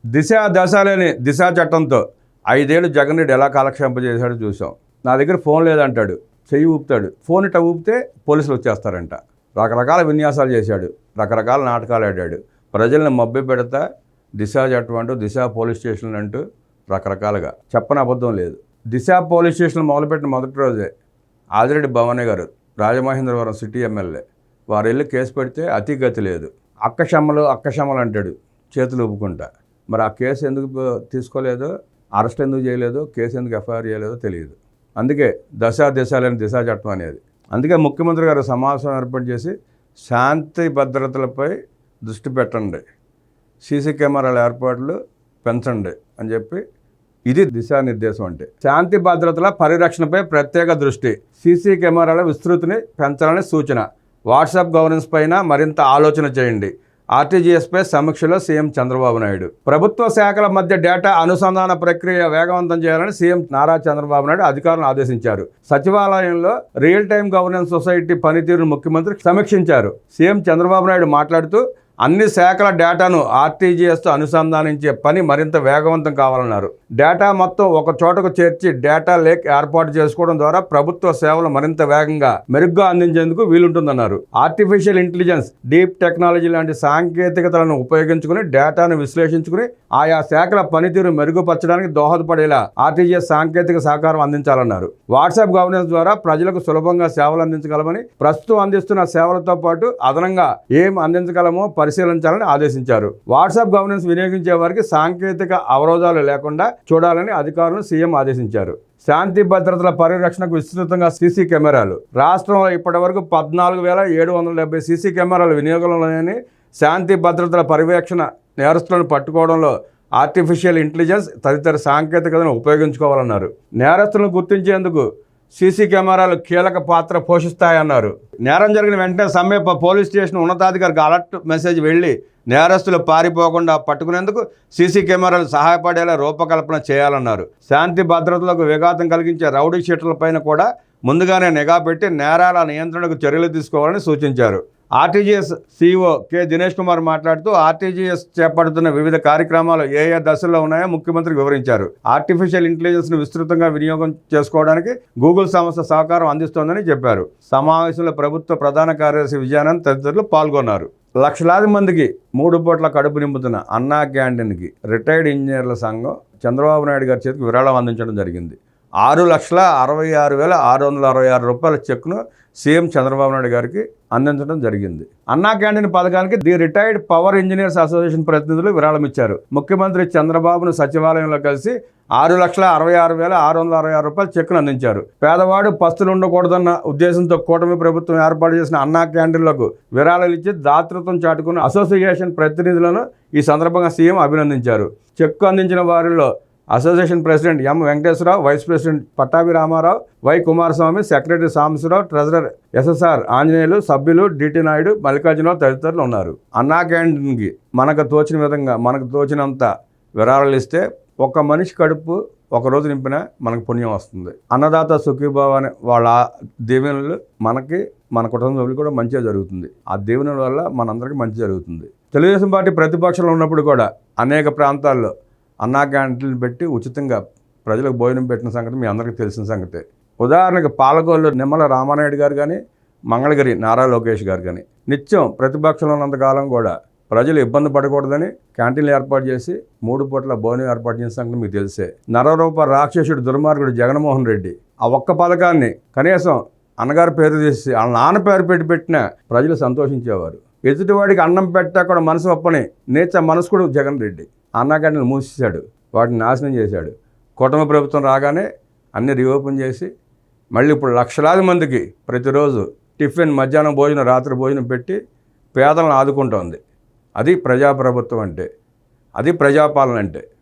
దిశ దశ లేని దిశ చట్టంతో 5 ఏళ్ళు జగన్ రెడ్డి ఎలా కాలక్షేపం చేశాడో చూసాం. నా దగ్గర ఫోన్ లేదంటాడు, చెయ్యి ఊపుతాడు, ఫోన్ ఇట్లా ఊపితే పోలీసులు వచ్చేస్తారంట. రకరకాల విన్యాసాలు చేశాడు, రకరకాల నాటకాలు ఆడాడు. ప్రజల్ని మభ్య పెడతా దిశ చట్టం అంటూ, దిశ పోలీస్ స్టేషన్లు అంటూ రకరకాలుగా చెప్పని అబద్ధం లేదు. దిశ పోలీస్ స్టేషన్లు మొదలుపెట్టిన మొదటి రోజే ఆదిరెడ్డి భవానీ గారు, రాజమహేంద్రవరం సిటీ ఎమ్మెల్యే, వారు వెళ్ళి కేసు పెడితే అతిగతి లేదు. అక్కశమ్మలు అంటాడు చేతులు ఊపుకుంటా. మరి ఆ కేసు ఎందుకు తీసుకోలేదో, అరెస్ట్ ఎందుకు చేయలేదో, కేసు ఎందుకు ఎఫ్ఐఆర్ చేయలేదో తెలియదు. అందుకే దిశ లేని దిశ చట్టం అనేది. అందుకే ముఖ్యమంత్రి గారు సమావేశం ఏర్పాటు చేసి శాంతి భద్రతలపై దృష్టి పెట్టండి, సీసీ కెమెరాల ఏర్పాట్లు పెంచండి అని చెప్పి, ఇది దిశానిర్దేశం అంటే. శాంతి భద్రతల పరిరక్షణపై ప్రత్యేక దృష్టి, సీసీ కెమెరాల విస్తృతిని పెంచాలని సూచన, వాట్సాప్ గవర్నెన్స్ పైన మరింత ఆలోచన చేయండి, ఆర్టీజీఎస్పై సమీక్షలో సీఎం చంద్రబాబు నాయుడు. ప్రభుత్వ శాఖల మధ్య డేటా అనుసంధాన ప్రక్రియ వేగవంతం చేయాలని సీఎం నారా చంద్రబాబు నాయుడు అధికారులను ఆదేశించారు. సచివాలయంలో రియల్ టైమ్ గవర్నెన్స్ సొసైటీ పనితీరును ముఖ్యమంత్రి సమీక్షించారు. సీఎం చంద్రబాబు నాయుడు మాట్లాడుతూ అన్ని శాఖల డేటాను ఆర్టీజీఎస్తో అనుసంధానించే పని మరింత వేగవంతం కావాలన్నారు. డేటా మొత్తం ఒక చోటకు చేర్చి డేటా లేక్ ఏర్పాటు చేసుకోవడం ద్వారా ప్రభుత్వ సేవలు మరింత వేగంగా మెరుగ్గా అందించేందుకు వీలుంటుందన్నారు. ఆర్టిఫిషియల్ ఇంటెలిజెన్స్, డీప్ టెక్నాలజీ లాంటి సాంకేతికతలను ఉపయోగించుకుని డేటాను విశ్లేషించుకుని ఆయా శాఖల పనితీరు మెరుగుపరచడానికి దోహదపడేలా ఆర్టీజీఎస్ సాంకేతిక సహకారం అందించాలన్నారు. వాట్సాప్ గవర్నెన్స్ ద్వారా ప్రజలకు సులభంగా సేవలు అందించగలమని, ప్రస్తుతం అందిస్తున్న సేవలతో పాటు అదనంగా ఏం అందించగలమో పరిశీలించాలని ఆదేశించారు. వాట్సాప్ గవర్నెన్స్ వినియోగించే వారికి సాంకేతిక అవరోధాలు లేకుండా చూడాలని అధికారులను సీఎం ఆదేశించారు. శాంతి భద్రతల పరిరక్షణకు విస్తృతంగా సీసీ కెమెరాలు. రాష్ట్రంలో ఇప్పటివరకు 14,770 సీసీ కెమెరాలు వినియోగంలోని శాంతి భద్రతల పర్యవేక్షణ, నేరస్తులను పట్టుకోవడంలో ఆర్టిఫిషియల్ ఇంటెలిజెన్స్ తదితర సాంకేతికతను ఉపయోగించుకోవాలన్నారు. నేరస్తులను గుర్తించేందుకు సీసీ కెమెరాలు కీలక పాత్ర పోషిస్తాయన్నారు. నేరం జరిగిన వెంటనే సమీప పోలీస్ స్టేషన్ ఉన్నతాధికారికి అలర్ట్ మెసేజ్ వెళ్ళి నేరస్తులు పారిపోకుండా పట్టుకునేందుకు సీసీ కెమెరాలు సహాయపడేలా రూపకల్పన చేయాలన్నారు. శాంతి భద్రతలకు విఘాతం కలిగించే రౌడీ షీటర్లపైన కూడా ముందుగానే నిఘా పెట్టి నేరాల నియంత్రణకు చర్యలు తీసుకోవాలని సూచించారు. RTGS CEO K Dinesh Kumar మాట్లాడుతూ ఆర్టీజీఎస్ చేపడుతున్న వివిధ కార్యక్రమాలు ఏ దశల్లో ఉన్నాయో ముఖ్యమంత్రి వివరించారు. ఆర్టిఫిషియల్ ఇంటెలిజెన్స్ను విస్తృతంగా వినియోగం చేసుకోవడానికి గూగుల్ సంస్థ సహకారం అందిస్తోందని చెప్పారు. సమావేశంలో ప్రభుత్వ ప్రధాన కార్యదర్శి విజయానంద్ తదితరులు పాల్గొన్నారు. లక్షలాది మందికి 3 పూట్ల కడుపు నింపుతున్న అన్నా క్యాంటీన్కి రిటైర్డ్ ఇంజనీర్ల సంఘం చంద్రబాబు నాయుడు గారి చేతికి విరాళం అందించడం జరిగింది. 6,66,666 రూపాయల చెక్ను సీఎం చంద్రబాబు నాయుడు గారికి అందించడం జరిగింది. అన్నా క్యాంటీన్ పథకానికి the retired power engineers association ప్రతినిధులు విరాళం ఇచ్చారు. ముఖ్యమంత్రి చంద్రబాబును సచివాలయంలో కలిసి 6,66,666 రూపాయల చెక్ను అందించారు. పేదవాడు పస్తులు ఉండకూడదన్న ఉద్దేశంతో కూటమి ప్రభుత్వం ఏర్పాటు చేసిన అన్నా క్యాంటీన్లకు విరాళాలు ఇచ్చి దాతృత్వం చాటుకున్న అసోసియేషన్ ప్రతినిధులను ఈ సందర్భంగా సీఎం అభినందించారు. చెక్కు అందించిన వారిలో association president M Venkateswara Rao, vice president Pattabhi Rama Rao, Y Kumaraswamy, secretary Sambasiva Rao, treasurer SSR Anjaneyulu, సభ్యులు డిటి నాయుడు, మల్లికార్జునరావు తదితరులు ఉన్నారు. అన్నా క్యాంటీన్కి మనకు తోచిన విధంగా, మనకు తోచినంత విరాళాలు ఇస్తే ఒక మనిషి కడుపు ఒకరోజు నింపినా మనకు పుణ్యం వస్తుంది. అన్నదాత సుఖీభావ అనే వాళ్ళ దీవెనలు మనకి, మన కుటుంబ సభ్యులు కూడా మంచిగా జరుగుతుంది. ఆ దీవెనల వల్ల మనందరికీ మంచి జరుగుతుంది. తెలుగుదేశం పార్టీ ప్రతిపక్షంలో ఉన్నప్పుడు కూడా అనేక ప్రాంతాల్లో అన్నా క్యాంటీన్లు పెట్టి ఉచితంగా ప్రజలకు భోజనం పెట్టిన సంగతి మీ అందరికీ తెలిసిన సంగతే. ఉదాహరణకు పాలకొల్లు నిమ్మల రామానాయుడు గారు కానీ, మంగళగిరి నారా లోకేష్ గారు కానీ నిత్యం ప్రతిపక్షంలో ఉన్నంతకాలం కూడా ప్రజలు ఇబ్బంది పడకూడదని క్యాంటీన్లు ఏర్పాటు చేసి 3 పూట్ల భోజనం ఏర్పాటు చేసిన సంగతి మీకు తెలిసే. నరరూప రాక్షసుడు దుర్మార్గుడు జగన్మోహన్ రెడ్డి ఆ ఒక్క పథకాన్ని కనీసం అన్నగారి పేరు తీసి వాళ్ళ నాన్న పేరు పెట్టిన ప్రజలు సంతోషించేవారు. ఎదుటివాడికి అన్నం పెట్టా కూడా మనసు ఒప్పని నీచ మనస్కుడు జగన్ రెడ్డి అన్నా క్యాంటీన్లు మూసేశాడు, వాటిని నాశనం చేశాడు. కుటుంబ ప్రభుత్వం రాగానే అన్ని రీఓపెన్ చేసి మళ్ళీ ఇప్పుడు లక్షలాది మందికి ప్రతిరోజు టిఫిన్, మధ్యాహ్నం భోజనం, రాత్రి భోజనం పెట్టి పేదలను ఆదుకుంటోంది. అది ప్రజాప్రభుత్వం అంటే, అది ప్రజాపాలన అంటే.